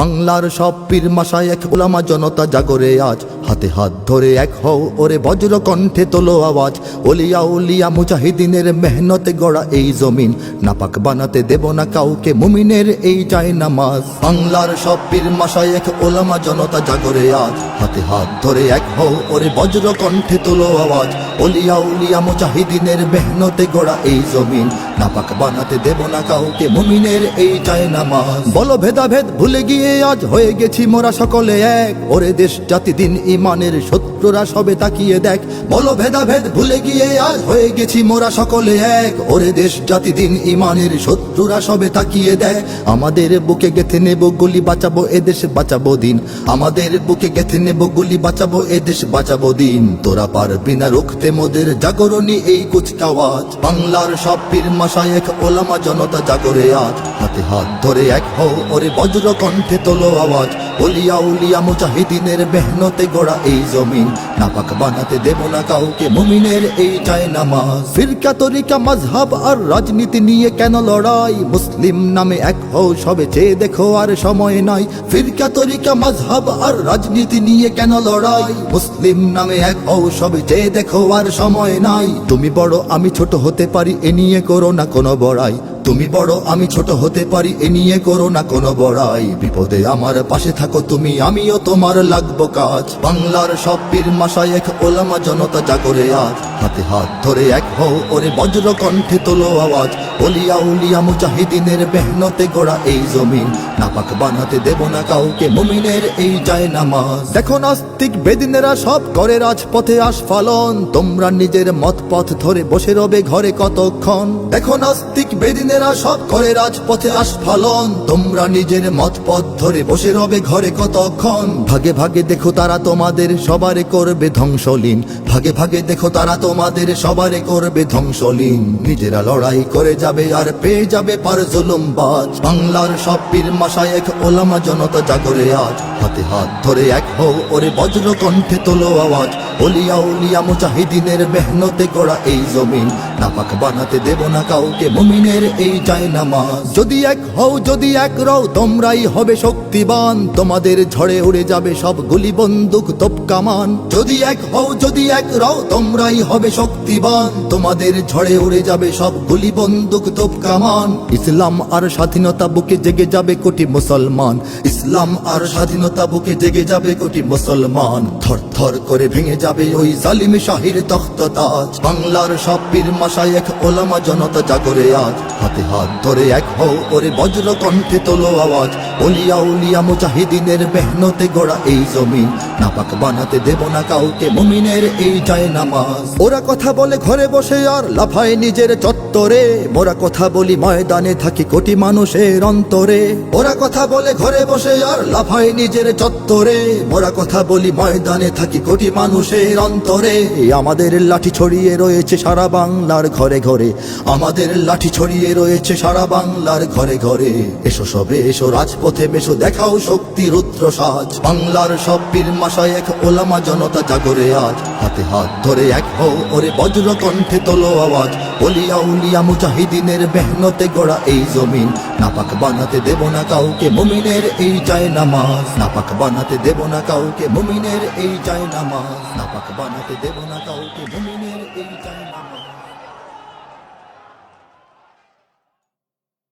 বাংলার সব পীর মাশায়েখ উলামা জনতা জাগরে আজ, হাতে হাত ধরে এক হও ওরে বজ্র কণ্ঠে তোলো আওয়াজ। ওলিয়া উলিয়া মুজাহিদিনের মেহনতে গড়া এই জমিন, নাপাক বানাতে দেব না কাউকে মুমিনের এই চায় নামাজ। বাংলার সব পীর মাশায়েখ উলামা জনতা জাগরে আজ, হাতে হাত ধরে এক হও ওরে বজ্র কণ্ঠে তোলো আওয়াজ। ওলিয়া উলিয়া মুজাহিদিনের মেহনতে গড়া এই জমিন, নাপাক বানাতে দেব না কাউকে মুমিনের এই চায় নামাজ। বলো ভেদাভেদ ভুলে গিয়ে আজ হয়ে গেছি মোরা সকলে এক, ওরে দেশ জাতি দিন ইমানের শত্রুরা সবে তাকিয়ে দেখ। বলো ভেদাভেদ ভুলে গিয়ে আজ হয়ে গেছি মোরা সকলে এক, ওরে দেশ জাতি দিন ইমানের শত্রুরা সবে তাকিয়ে দেখ। আমাদের বুকে গেথে নেব গুলি, বাঁচাবো এদেশ বাঁচাবো দিন। আমাদের বুকে গেথে নেব গুলি, বাঁচাবো এদেশ বাঁচাবো দিন। তোরা পারবি না রুখতে মোদের জাগরণী এই কুচকাওয়াজ। বাংলার সব পীর মাশায়েখ ওলামা জনতা জাগরে আজ, হাতে হাত ধরে এক হও ওরে বজ্র কণ্ঠে তোলো আওয়াজ। ওলিয়া উলিয়া মুজাহিদিনের মেহনতে গড়া এই জমিন, নাপাক বানাতে দেব না কাউকে মুমিনের এই চায় নামাজ। ফিরকা তরিকা মাযহাব আর রাজনীতি নিয়ে কেন লড়াই, মুসলিম নামে এক হও সবে চেয়ে দেখো আর সময় নাই। ফিরকা তরিকা মাযহাব আর রাজনীতি নিয়ে কেন লড়াই, মুসলিম নামে এক হও সবে চেয়ে দেখো আর সময় নাই। তুমি বড় আমি ছোট হতে পারি এ নিয়ে করো না কোনো বড়াই, তুমি বড় আমি ছোট হতে পারি এ নিয়ে করো না কোনো বড়াই। বিপদে আমার পাশে থাকো তুমি, আমিও তোমার লাগবো কাজ। বাংলার সব পীর মাশায়েখ ওলামা জনতা জাগরে আজ, হাতে হাত ধরে এক হও ওরে বজ্র কণ্ঠে তোলো আওয়াজ। ওলিয়া উলিয়া মুজাহিদিনের মেহনতে গড়া এই জমিন, নাপাক বানাতে দেব না কাউকে মুমিনের এই চায় নামাজ। দেখো নাস্তিক বেদিনেরা সব করে রাজপথে আস্ফালন, তোমরা নিজের মত পথ ধরে বসে রবে ঘরে কতক্ষণ। দেখো নাস্তিক বেদিনেরা সব করে রাজপথে আস্ফালন, তোমরা নিজের মত পথ ধরে বসে রবে ঘরে কতক্ষণ। ভাগে ভাগে দেখো তারা তোমাদের সবারে করবে ধ্বংসলীন, ভাগে ভাগে দেখো তারা তোমাদের সবারে করবে ধ্বংসলীন। নিজেরা লড়াই করে যাবে আর পেয়ে যাবে পার জুলুমবাজ। বাংলার সব পীর মাশায়েখ ওলামা জনতা জাগরে আজ, হাতে হাত ধরে এক হও ওরে বজ্র কণ্ঠে তোলো আওয়াজ। ওলিয়া উলিয়া মুজাহিদিনের মেহনতে গড়া এই জমিন, নাপাক বানাতে দেব না কাউকে মুমিনের এই চায় নামাজ। যদি এক হও যদি এক রও তোমরাই হবে শক্তিবান, তোমাদের ঝড়ে উড়ে যাবে সব গুলি বন্দুক তোপ কামান। যদি এক হও যদি এক রও তোমরাই হবে শক্তিবান, তোমাদের ঝড়ে উড়ে যাবে সব গুলি বন্দুক তোপ কামান। ইসলাম আর স্বাধীনতা বুকে জেগে যাবে কোটি মুসলমান, ইসলাম আর স্বাধীনতা বুকে জেগে যাবে কোটি মুসলমান। থর থর করে ভেঙে যাবে ওই জালিম শাহির তখ্ততাজ। বাংলার সব পীর মাশায়েখ ওলামা জনতা জাগরে আজ, হাতে হাত ধরে এক হও ওরে বজ্র কণ্ঠে তোলো আওয়াজ। ওলিয়া উলিয়া মুজাহিদিনের মেহনতে গড়া এই জমিন, নাপাক বানাতে দেব না কাউকে মুমিনের এই চায় নামাজ। ওরা কথা বলে ঘরে বসে আর লাফায় নিজের চত্বরে, মোরা কথা বলি ময়দানে থাকি কোটি মানুষের অন্তরে। ওরা কথা বলে ঘরে বসে আর লাফায় নিজের চত্বরে, মোরা কথা বলি ময়দানে থাকি কোটি মানুষের অন্তরে। আমাদের লাঠি ছড়িয়ে রয়েছে সারা বাংলার ঘরে ঘরে, আমাদের লাঠি ছড়িয়ে রয়েছে সারা বাংলার ঘরে ঘরে। এসো সবে এসো রাজপথে বেশো দেখাও শক্তি রুদ্র সাজ। বাংলার সব পীর মাশায়েখ ওলামা জনতা জাগরে আজ, হাতে হাত ধরে এক হও ওরে বজ্র কণ্ঠে তোলো আওয়াজ। ওলিয়া উলিয়া মুজাহিদিনের মেহনতে গড়া এই জমিন, নাপাক বানাতে দেব না কাউকে মুমিনের এই চায় নামাজ। নাপাক বানাতে দেব না কাউকে মুমিনের এই চায় নামাজ, নাপাক বানাতে দেব না কাউকে মুমিনের এই চায় নামাজ।